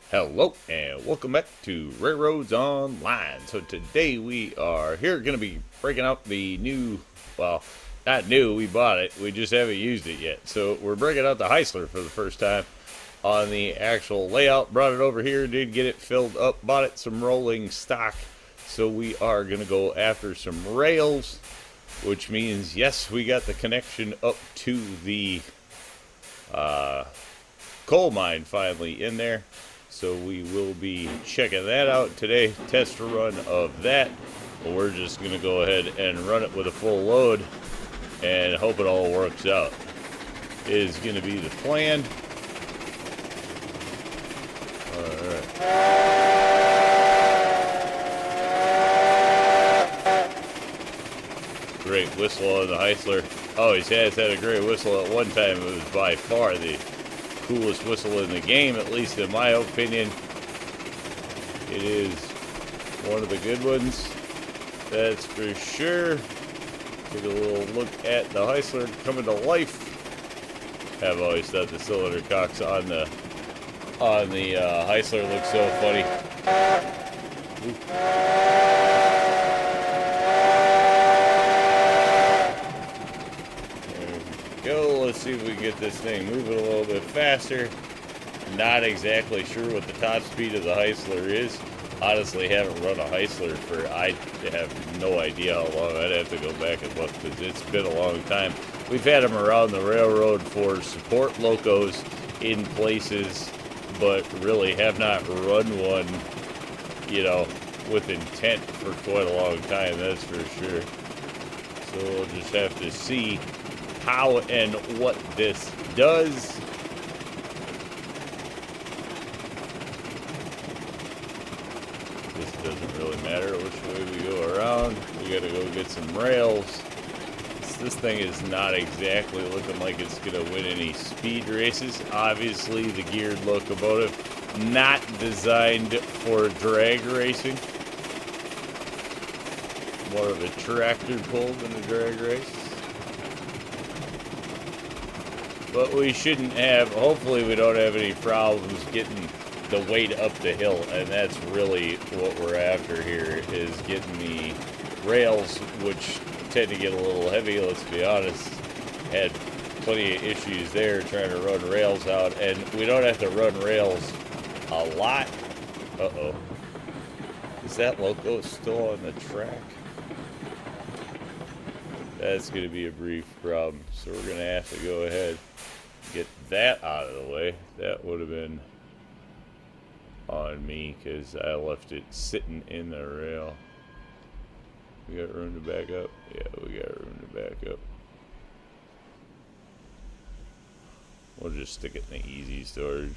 Hello and welcome back to RailRoads Online. So today we are here going to be breaking out the new, well, not new, we bought it, we just haven't used it yet. So we're breaking out the Heisler for the first time on the actual layout. Brought it over here, did get it filled up, bought it some rolling stock. So we are going to go after some rails, which means, yes, we got the connection up to the coal mine finally in there. So we will be checking that out today, test run of that. But we're just going to go ahead and run it with a full load and hope it all works out. Is going to be the plan. Alright. Great whistle on the Heisler. Always has had a great whistle. At one time it was by far the coolest whistle in the game, at least in my opinion. It is one of the good ones, that's for sure. Take a little look at the Heisler coming to life. I've always thought the cylinder cocks on the Heisler looks so funny. Go. Let's see if we can get this thing moving a little bit faster. Not exactly sure what the top speed of the Heisler is. Honestly, haven't run a Heisler for, I have no idea how long. I'd have to go back and look because it's been a long time. We've had them around the railroad for support locos in places, but really have not run one, you know, with intent for quite a long time, that's for sure. So we'll just have to see how and what this does. This doesn't really matter which way we go around. We gotta go get some rails. This thing is not exactly looking like it's gonna win any speed races. Obviously, the geared locomotive, not designed for drag racing. More of a tractor pull than a drag race. But we shouldn't have, hopefully we don't have any problems getting the weight up the hill, and that's really what we're after here, is getting the rails, which tend to get a little heavy, let's be honest. Had plenty of issues there trying to run rails out, and we don't have to run rails a lot. Uh-oh. Is that loco still on the track? That's going to be a brief problem, so we're going to have to go ahead and get that out of the way. That would have been on me because I left it sitting in the rail. We got room to back up? Yeah, we got room to back up. We'll just stick it in the easy storage.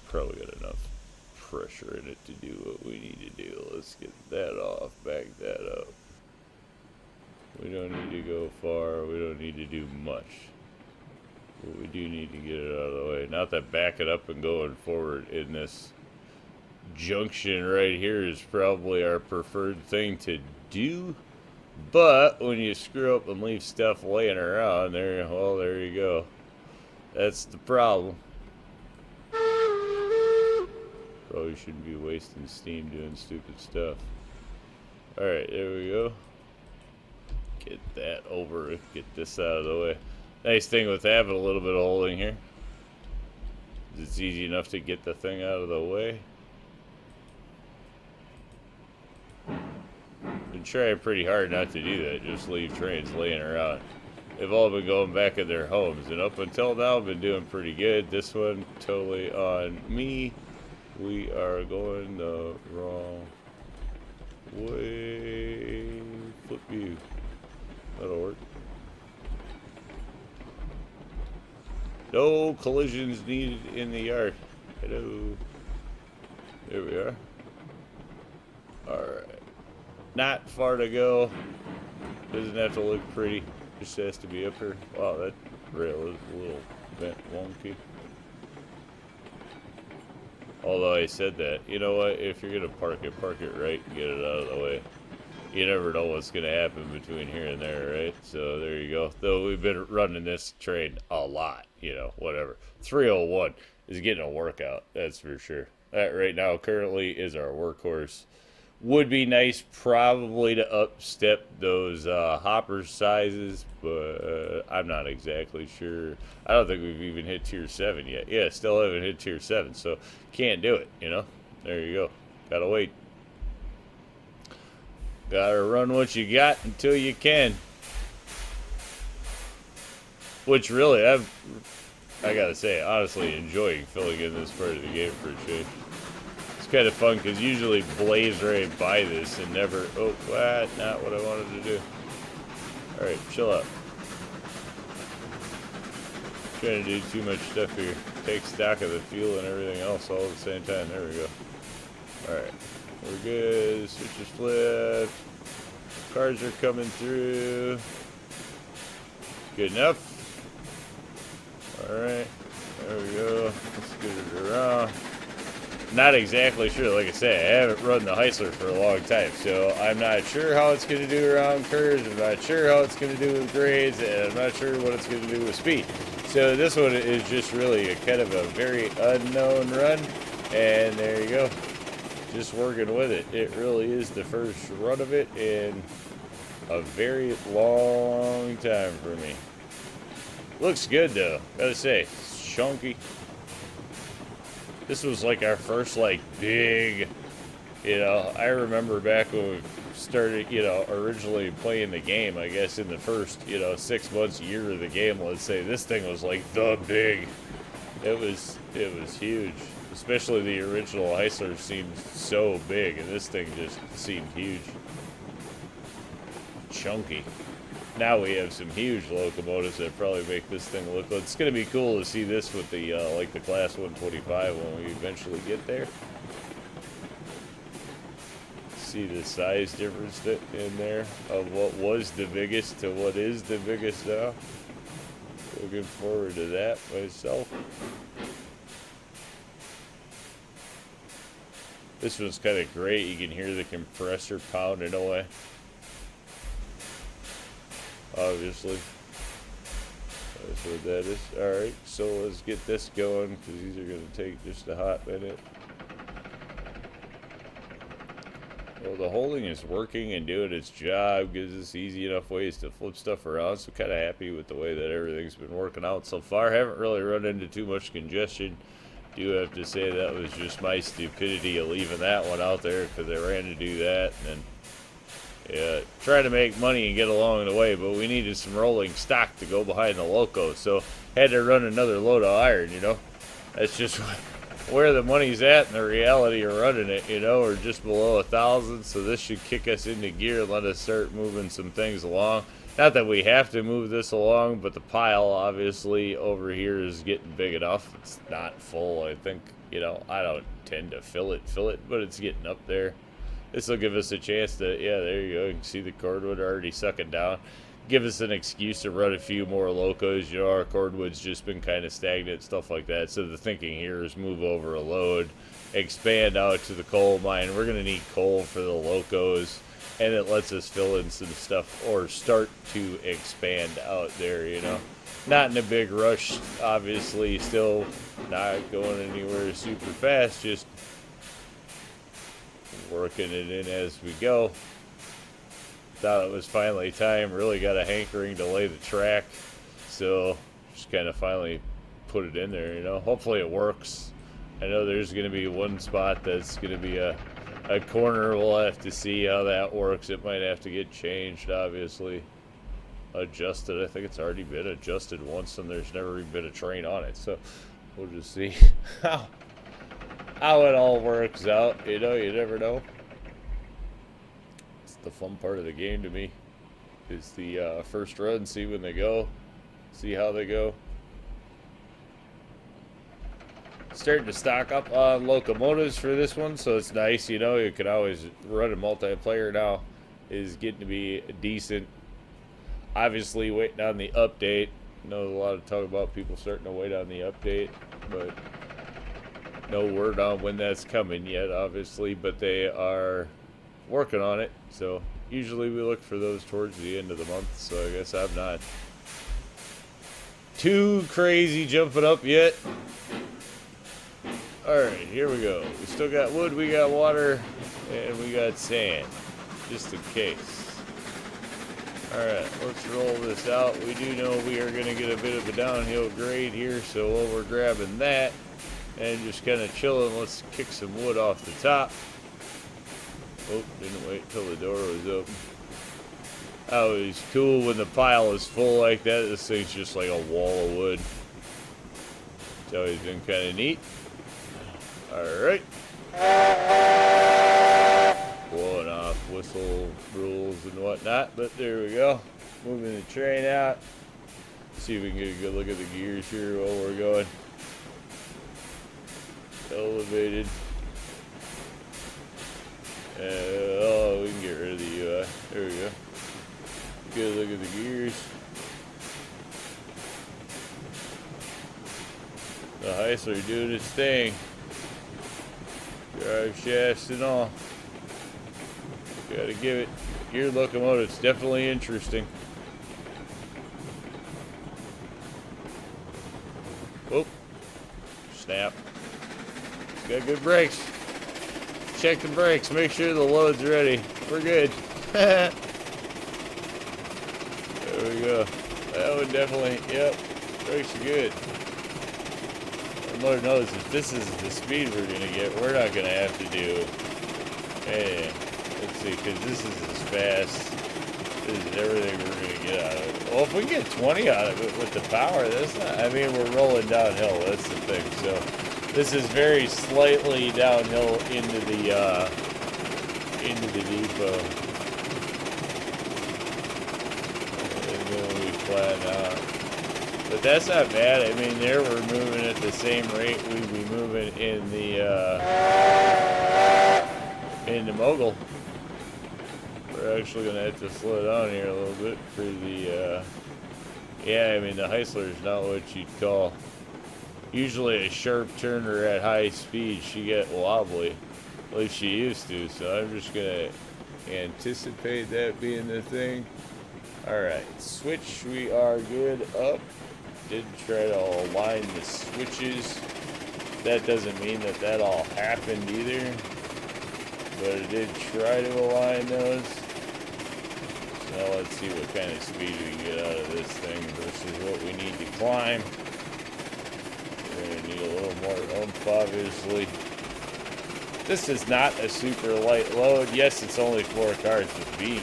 Probably got enough pressure in it to do what we need to do. Let's get that off, back that up. We don't need to go far, we don't need to do much. But we do need to get it out of the way. Not that backing up and going forward in this junction right here is probably our preferred thing to do. But when you screw up and leave stuff laying around there, well, there you go. That's the problem. Probably shouldn't be wasting steam doing stupid stuff. Alright, there we go. Get that over, get this out of the way. Nice thing with having a little bit of holding here, it's easy enough to get the thing out of the way. Been trying pretty hard not to do that, just leave trains laying around. They've all been going back in their homes, and up until now I've been doing pretty good. This one totally on me. We are going the wrong way. Flip you. That'll work. No collisions needed in the yard. Hello. There we are. Alright. Not far to go. Doesn't have to look pretty. Just has to be up here. Wow, that rail is a little bent wonky. Although I said that, you know what, if you're going to park it right and get it out of the way. you never know what's going to happen between here and there, right? So there you go. Though we've been running this train a lot, you know, whatever. 301 is getting a workout, that's for sure. That right now currently is our workhorse. Would be nice probably to upstep those hopper sizes, but I'm not exactly sure. I don't think we've even hit tier 7 yet. Yeah, still haven't hit tier 7, so can't do it, you know? There you go. Gotta wait. Gotta run what you got until you can. Which really, I gotta say, honestly enjoying filling in this part of the game for a change. It's kind of fun because usually blaze right by this and never. Oh, what? Not what I wanted to do. All right, chill out. Trying to do too much stuff here. Take stock of the fuel and everything else all at the same time. There we go. All right, we're good. Switches flipped. Cars are coming through. Good enough. All right, there we go. Let's get it around. Not exactly sure. Like I say, I haven't run the Heisler for a long time, so I'm not sure how it's going to do around curves. I'm not sure how it's going to do with grades, and I'm not sure what it's going to do with speed. So this one is just really a kind of a very unknown run, and there you go. Just working with it. It really is the first run of it in a very long time for me. Looks good though, gotta say. Chunky. This was like our first like big, you know, I remember back when we started, you know, originally playing the game, I guess in the first, you know, 6 months, year of the game, let's say, this thing was like the big. It was huge. Especially the original Heisler seemed so big, and this thing just seemed huge. Chunky. Now we have some huge locomotives that probably make this thing look. It's going to be cool to see this with the like the Class 125 when we eventually get there. See the size difference in there of what was the biggest to what is the biggest now. Looking forward to that myself. This one's kind of great. You can hear the compressor pounding away. Obviously. That's what that is. Alright, so let's get this going because these are going to take just a hot minute. Well, the holding is working and doing its job. Gives us easy enough ways to flip stuff around. So kind of happy with the way that everything's been working out so far. Haven't really run into too much congestion. Do have to say that was just my stupidity of leaving that one out there because I ran to do that and then try to make money and get along the way, but we needed some rolling stock to go behind the loco, so had to run another load of iron, you know. That's just where the money's at and the reality of running it, you know. We're just below 1,000, so this should kick us into gear and let us start moving some things along. Not that we have to move this along, but the pile obviously over here is getting big enough. It's not full, I think, you know. I don't tend to fill it, but it's getting up there. This will give us a chance to, yeah, there you go. You can see the cordwood already sucking down. Give us an excuse to run a few more locos. You know, our cordwood's just been kind of stagnant, stuff like that. So the thinking here is move over a load, expand out to the coal mine. We're going to need coal for the locos, and it lets us fill in some stuff or start to expand out there, you know. Not in a big rush, obviously, still not going anywhere super fast, just working it in as we go. Thought it was finally time. Really got a hankering to lay the track, so just kind of finally put it in there, you know. Hopefully it works. I know there's going to be one spot that's going to be a corner. We'll have to see how that works. It might have to get changed, obviously. Adjusted. I think it's already been adjusted once, and there's never even been a train on it, so we'll just see how it all works out. You know, you never know. It's the fun part of the game to me, is the first run, see when they go, see how they go. Starting to stock up on locomotives for this one, so it's nice, you know. You can always run a multiplayer now. Is getting to be decent. Obviously waiting on the update. I know a lot of talk about people starting to wait on the update, but no word on when that's coming yet, obviously, but they are working on it, so Usually we look for those towards the end of the month, so I guess I'm not too crazy jumping up yet. Alright, here we go. We still got wood, we got water, and we got sand. Just in case. Alright, let's roll this out. We do know we are going to get a bit of a downhill grade here, so while we're grabbing that and just kind of chilling, let's kick some wood off the top. Oh, didn't wait till the door was open. Oh, it's cool when the pile is full like that. This thing's just like a wall of wood. It's always been kind of neat. Alright. Blowing off whistle rules and whatnot, but there we go. Moving the train out. See if we can get a good look at the gears here while we're going. Elevated. Oh, we can get rid of the UI. There we go. Good look at the gears. The Heisler doing its thing. Drive shafts and all. Gotta give it. Geared locomotive's definitely interesting. Whoop. Snap. It's got good brakes. Check the brakes. Make sure the load's ready. We're good. There we go. That would definitely, yep. Brakes are good. And Lord knows if this is the speed we're going to get, we're not going to have to do anything. Let's see, because this is as fast. This is everything we're going to get out of it. Well, if we get 20 out of it with the power, that's not, I mean, we're rolling downhill. That's the thing. So this is very slightly downhill into the depot. And then we flatten out. But that's not bad. I mean, there we're moving at the same rate we'd be moving in the mogul. We're actually going to have to slow down here a little bit for the, yeah, I mean, the Heisler is not what you'd call usually a sharp turner at high speed. She get wobbly, at least she used to, so I'm just going to anticipate that being the thing. Alright, switch, we are good up. Did try to align the switches. That doesn't mean that that all happened either, but I did try to align those. So now let's see what kind of speed we can get out of this thing versus what we need to climb. We're going to need a little more oomph, obviously. This is not a super light load. Yes, it's only 4 cars, but the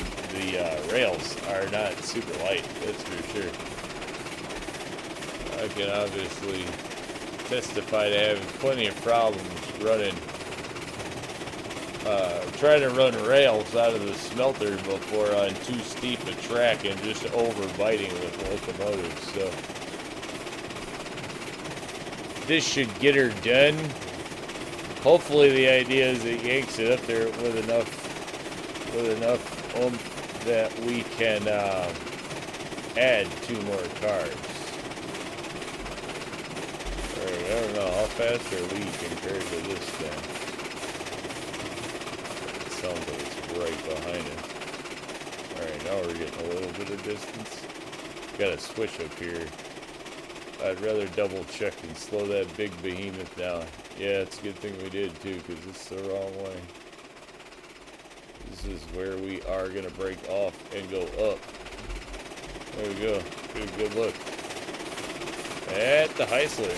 rails are not super light, that's for sure. I can obviously testify to having plenty of problems running, trying to run rails out of the smelter before on too steep a track and just overbiting with locomotives. So this should get her done. Hopefully the idea is it yanks it up there with enough oomph that we can add 2 more cars. I don't know, how fast are we compared to this thing? It sounds like it's right behind us. Alright, now we're getting a little bit of distance. Got a switch up here. I'd rather double check and slow that big behemoth down. Yeah, it's a good thing we did too, because it's the wrong way. This is where we are going to break off and go up. There we go. Get a good look at the Heisler.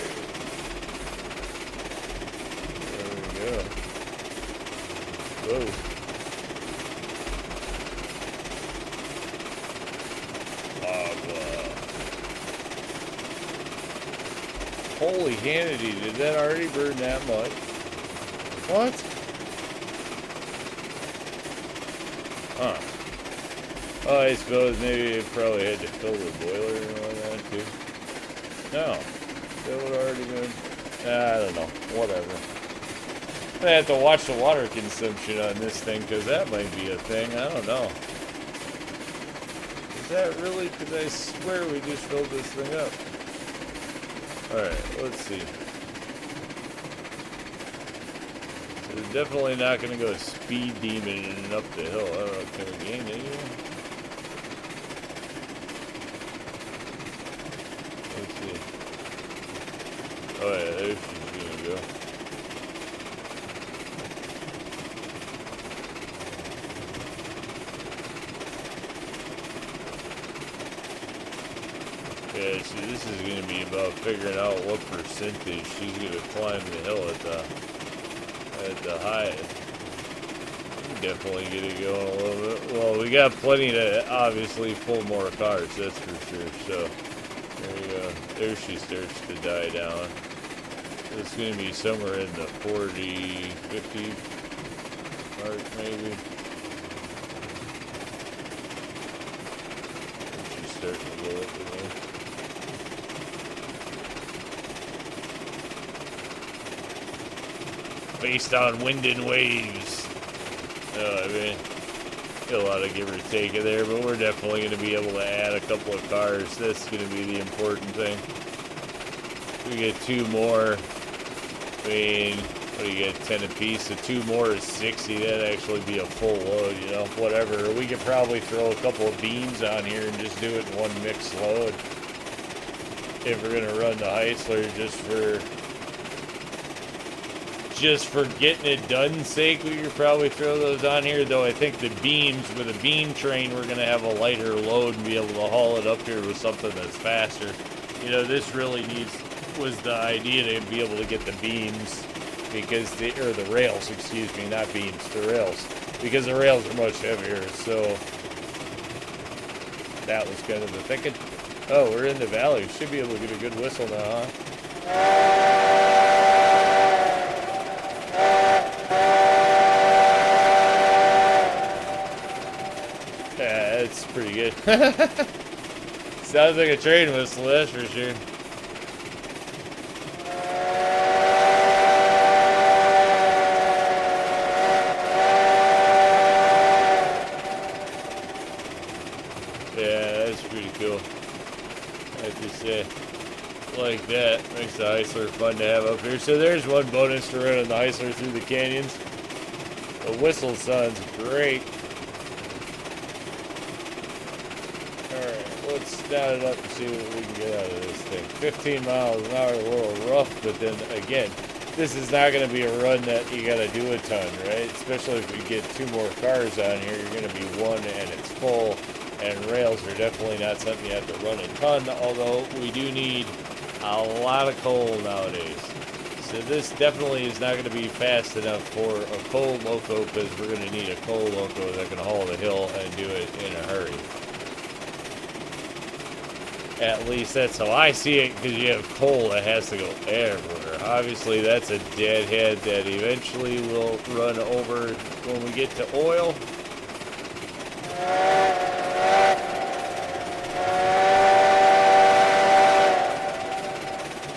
There we go. Whoa. Holy Hannity, did that already burn that much? What? Huh. Oh, I suppose maybe it probably had to fill the boiler and all that too. No. That would already been... I don't know. Whatever. I have to watch the water consumption on this thing, because that might be a thing. I don't know. Is that really? Because I swear we just filled this thing up. Alright, let's see. We're definitely not going to go speed demoning up the hill. I don't know, can we gain anywhere? Let's see. Oh yeah, there she's going to go. Yeah, see, this is going to be about figuring out what percentage she's going to climb the hill at the highest. Definitely get it going a little bit. Well, we got plenty to obviously pull more cars, that's for sure. So, there you go. There she starts to die down. It's going to be somewhere in the 40, 50 mark, maybe. She's starting to go up again. Based on wind and waves. I mean, a lot of give or take in there, but we're definitely going to be able to add a couple of cars. That's going to be the important thing. We get 2 more. I mean, what do you get? 10 apiece. So 2 more is 60. That'd actually be a full load, you know, whatever. We could probably throw a couple of beams on here and just do it in one mixed load. If we're going to run the Heisler just for getting it done's sake, we could probably throw those on here, though I think the beams, with a beam train, we're going to have a lighter load and be able to haul it up here with something that's faster. You know, this really was the idea to be able to get the beams, because the rails, excuse me, not beams, the rails, because the rails are much heavier, so that was kind of the thinking. Oh, we're in the valley. We should be able to get a good whistle now, huh? That's pretty good. Sounds like a train whistle, that's for sure. Yeah, that's pretty cool. I have to say, like that makes the Heisler fun to have up here. So there's one bonus to running the Heisler through the canyons. The whistle sounds great. Let's start it up and see what we can get out of this thing. 15 miles an hour, a little rough, but then again, this is not going to be a run that you got to do a ton, right? Especially if we get 2 more cars on here, you're going to be 1 and it's full, and rails are definitely not something you have to run a ton, although we do need a lot of coal nowadays. So this definitely is not going to be fast enough for a coal loco, because we're going to need a coal loco that can haul the hill and do it in a hurry. At least that's how I see it, because you have coal that has to go everywhere. Obviously, that's a deadhead that eventually will run over when we get to oil.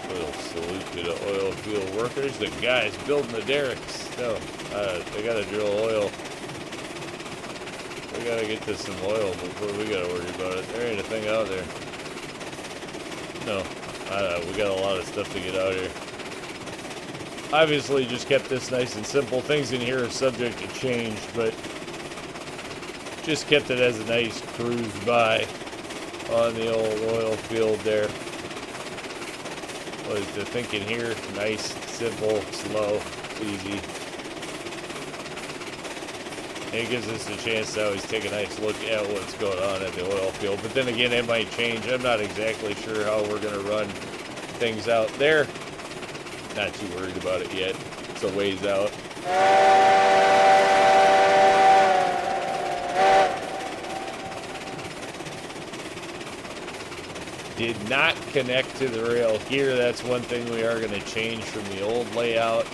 Little salute to the oil field workers, the guys building the derricks. No, they gotta drill oil. We gotta get to some oil before we gotta worry about it. There ain't a thing out there. No, we got a lot of stuff to get out here. Obviously, just kept this nice and simple. Things in here are subject to change, but just kept it as a nice cruise by on the old oil field there. Was the thinking here? Nice, simple, slow, easy. It gives us a chance to always take a nice look at what's going on at the oil field. But then again, it might change. I'm not exactly sure how we're going to run things out there. Not too worried about it yet. It's a ways out. Did not connect to the rail here. That's one thing we are going to change from the old layout.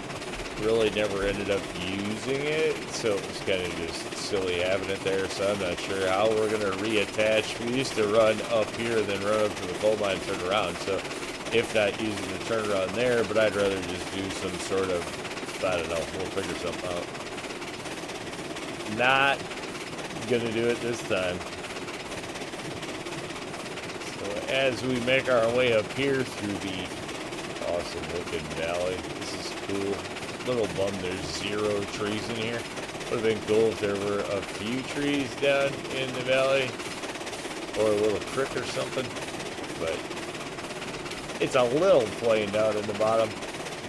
Really never ended up using it, so it was kind of just silly having it there, so I'm not sure how we're going to reattach. We used to run up here and then run up to the coal mine and turn around, so if not using the turnaround there, but I'd rather just do some sort of, I don't know, we'll figure something out. Not going to do it this time. So as we make our way up here through the awesome looking valley, this is cool. little bummed there's 0 trees in here. Would have been cool if there were a few trees down in the valley, or a little creek or something, but it's a little plain down in the bottom.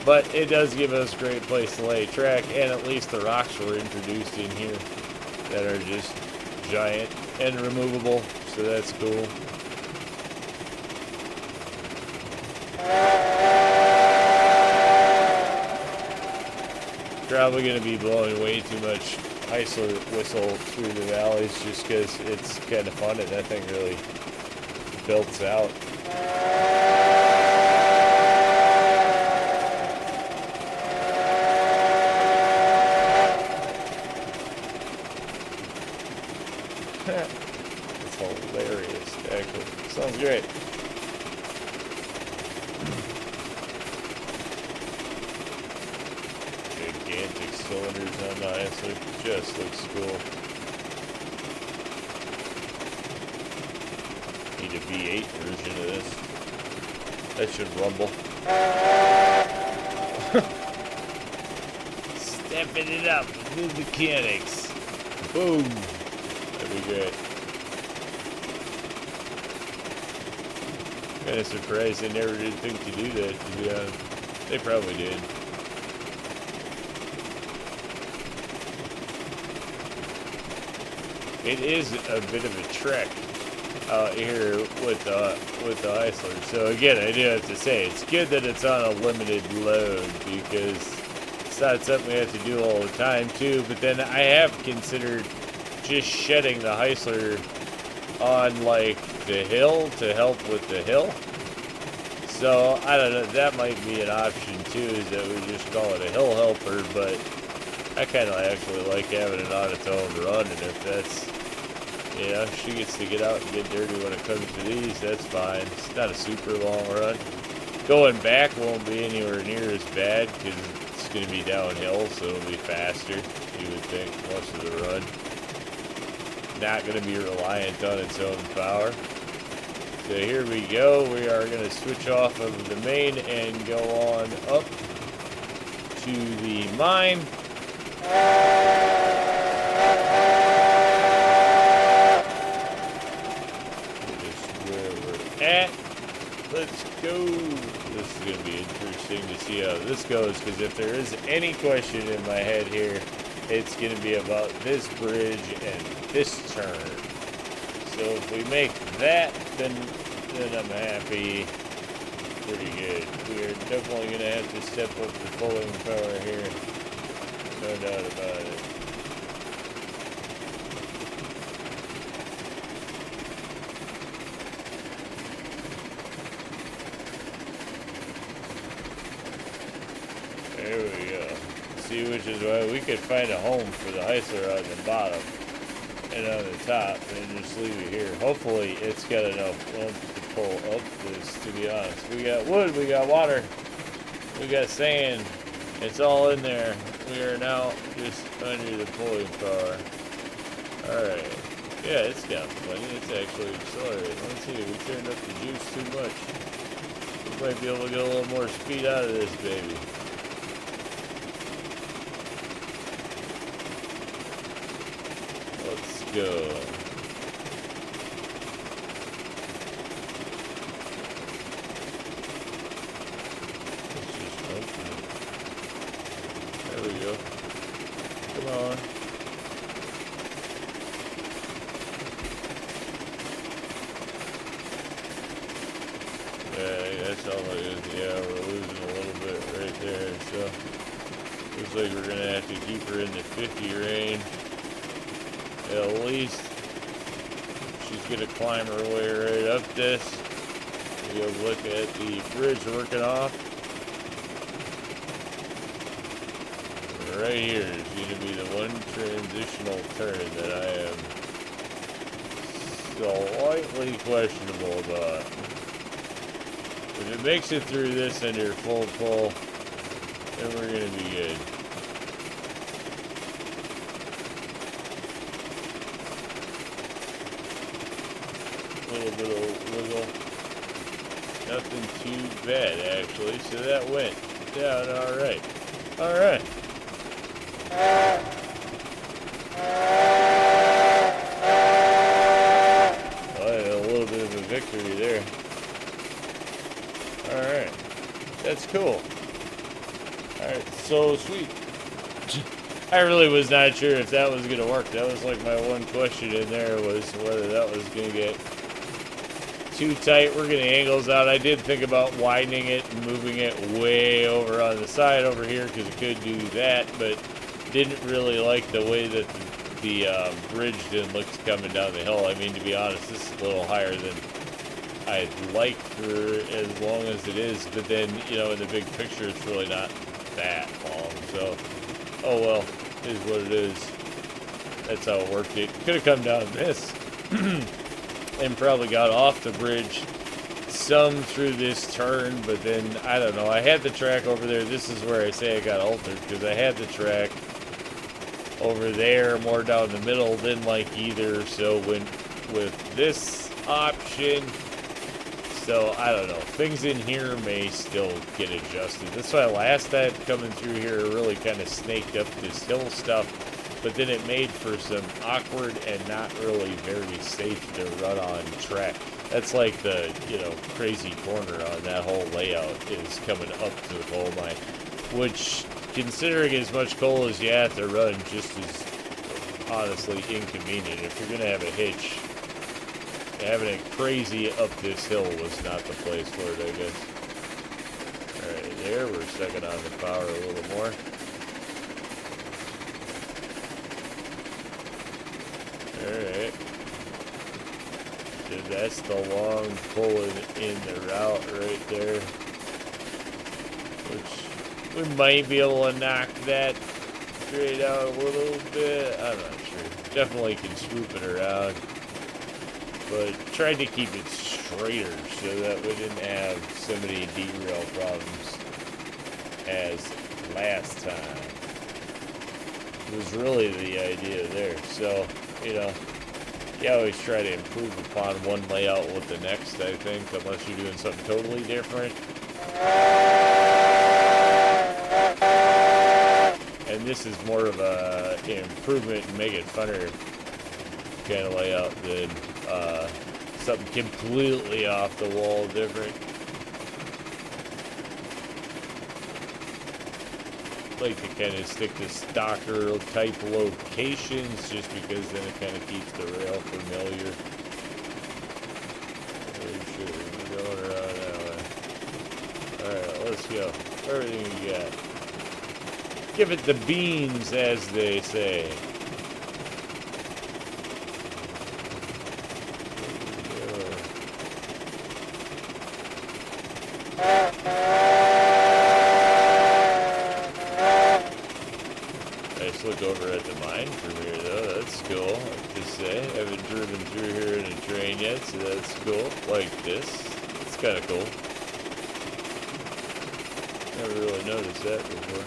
But it does give us a great place to lay track, and at least the rocks were introduced in here that are just giant and removable, so that's cool. Probably going to be blowing way too much Heisler whistle through the valleys just because it's kind of fun and nothing really builds out. It's hilarious, actually. Sounds great. Gigantic cylinders on the Heisler, just looks cool. Need a V8 version of this. That should rumble. Stepping it up with new mechanics. Boom. That'd be great. Kind of surprised they never did think to do that, to be honest. They probably did. It is a bit of a trek out here with the Heisler. So again, I do have to say, it's good that it's on a limited load because it's not something we have to do all the time too. But then I have considered just shedding the Heisler on like the hill to help with the hill. So I don't know, that might be an option too, is that we just call it a hill helper, but I kind of actually like having it on its own run, and if that's, you know, she gets to get out and get dirty when it comes to these, that's fine. It's not a super long run. Going back won't be anywhere near as bad because it's going to be downhill, so it'll be faster, you would think, most of the run. Not going to be reliant on its own power. So here we go. We are going to switch off of the main and go on up to the mine. Just where we're at. Let's go. This is going to be interesting to see how this goes, because if there is any question in my head here, it's going to be about this bridge and this turn. So if we make that, then I'm happy. Pretty good. We are definitely going to have to step up the pulling power here. No doubt about it. There we go. See, which is why we could find a home for the Heisler on the bottom and on the top and just leave it here. Hopefully it's got enough oomph to pull up this, to be honest. We got wood, we got water, we got sand. It's all in there. We are now just under the pulling power. Alright. Yeah, it's got plenty. It's actually accelerating. Let's see, we turned up the juice too much. We might be able to get a little more speed out of this baby. Let's go. Let's just open it. There we go. Come on. Yeah, that's all it is. Yeah, we're losing a little bit right there. So, looks like we're going to have to keep her in the 50 range. At least she's going to climb her way right up this. We'll look at the bridge working off. Right here is going to be the one transitional turn that I am slightly questionable about. If it makes it through this under full pull, then we're going to be good. A little bit of wiggle. Nothing too bad, actually. So that went down all right. Alright. A little bit of a victory there. Alright. That's cool. Alright, so sweet. I really was not sure if that was going to work. That was like my one question in there, was whether that was going to get too tight. We're getting angles out. I did think about widening it and moving it way over on the side over here because it could do that, but didn't really like the way that the bridge didn't look coming down the hill. I mean, to be honest, this is a little higher than I'd like for as long as it is, but then, you know, in the big picture, it's really not that long, so, oh well, it is what it is. That's how it worked. It could have come down this and probably got off the bridge some through this turn, but then, I don't know, I had the track over there. This is where I say I got altered, because I had the track over there more down the middle, didn't like either, so went with this option. So I don't know, things in here may still get adjusted. That's why last time coming through here really kind of snaked up this hill stuff, but then it made for some awkward and not really very safe to run on track. That's like the, you know, crazy corner on that whole layout is coming up to the coal mine, which, considering as much coal as you have to run, just is honestly inconvenient. If you're gonna have a hitch, having it crazy up this hill was not the place for it, I guess. Alright, there, we're sucking on the power a little more. Alright. So that's the long pulling in the route right there. Which we might be able to knock that straight out a little bit. I'm not sure. Definitely can swoop it around. But tried to keep it straighter so that we didn't have so many derail problems as last time. It was really the idea there. So, you know, you always try to improve upon one layout with the next, I think, unless you're doing something totally different. And this is more of a improvement and make it funner kind of layout than something completely off the wall different. Like to kind of stick to stalker type locations just because then it kind of keeps the rail familiar. Very sure we're going around that way. Alright, let's go. Everything you got. Give it the beans, as they say. Nice look over at the mine from here, though. That's cool. I have to say, I haven't driven through here in a train yet, so that's cool. Like this. It's kind of cool. Never really noticed that before.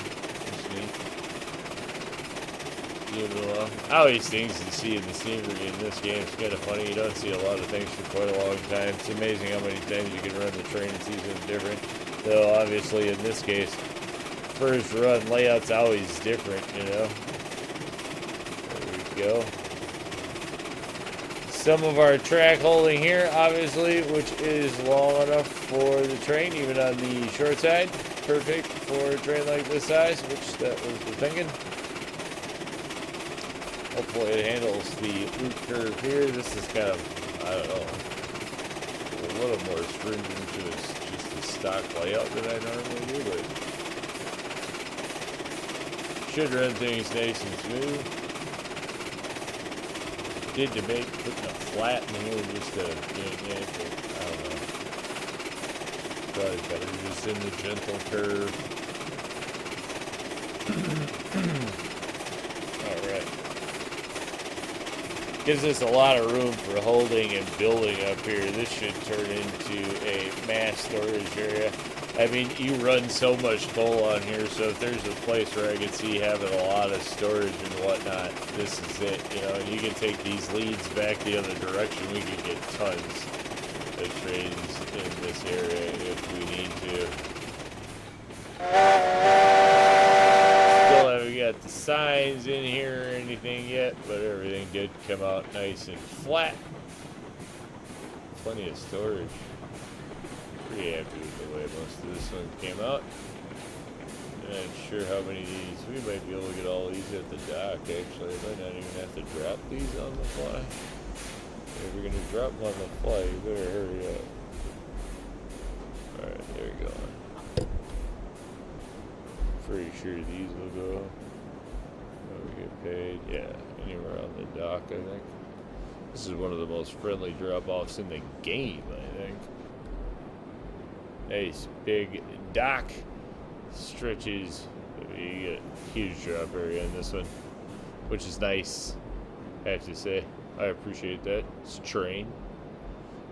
Always things to see in the scenery in this game. It's kind of funny. You don't see a lot of things for quite a long time. It's amazing how many times you can run the train and see something different. Though, obviously, in this case, first run layout's always different, you know. There we go. Some of our track holding here, obviously, which is long enough for the train, even on the short side. Perfect for a train like this size, which that was the thinking. Hopefully it handles the loop curve here. This is kind of, I don't know, a little more stringent to just the stock layout that I normally do, but should run things nice and smooth. Did debate putting a flat in here just to, but I don't know. Probably better just in the gentle curve. Alright. Gives us a lot of room for holding and building up here. This should turn into a mass storage area. I mean, you run so much coal on here, so if there's a place where I could see having a lot of storage and whatnot, this is it, you know, and you can take these leads back the other direction. We could get tons of trains in this area if we need to. got the signs in here or anything yet, but everything did come out nice and flat. Plenty of storage. Pretty happy with the way most of this one came out. Not sure how many of these. We might be able to get all these at the dock, actually. I might not even have to drop these on the fly. If we're going to drop them on the fly, you better hurry up. Alright, there we go. Pretty sure these will go. When we get paid. Yeah, anywhere on the dock, I think. This is one of the most friendly drop-offs in the game, I think. Nice big dock. Stretches. You get a huge drop area in this one, which is nice, I have to say. I appreciate that. It's a train.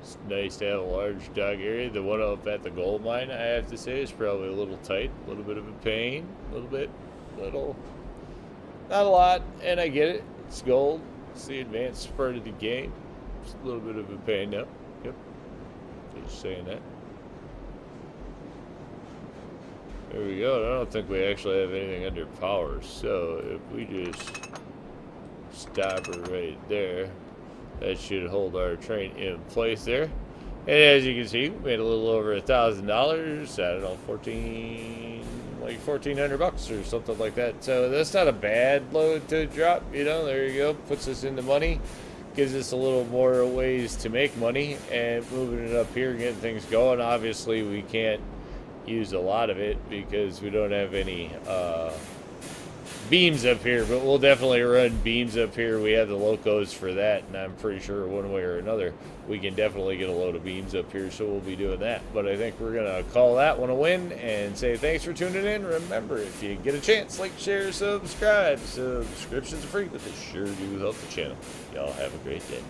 It's nice to have a large dock area. The one up at the gold mine, I have to say, is probably a little tight, a little bit of a pain, not a lot, and I get it. It's gold. It's the advanced part of the game. It's a little bit of a pain now. Yep. Just saying that. There we go. I don't think we actually have anything under power, so if we just stop her right there, that should hold our train in place there. And as you can see, we made a little over $1,000. I don't know, 1,400 bucks or something like that. So that's not a bad load to drop. You know, there you go. Puts us into money. Gives us a little more ways to make money, and moving it up here, getting things going. Obviously, we can't use a lot of it because we don't have any beams up here, but we'll definitely run beams up here. We have the locos for that, and I'm pretty sure one way or another we can definitely get a load of beams up here, so we'll be doing that. But I think we're gonna call that one a win and say thanks for tuning in. Remember, if you get a chance, like, share, subscribe. Subscriptions are free, but they sure do help the channel. Y'all have a great day.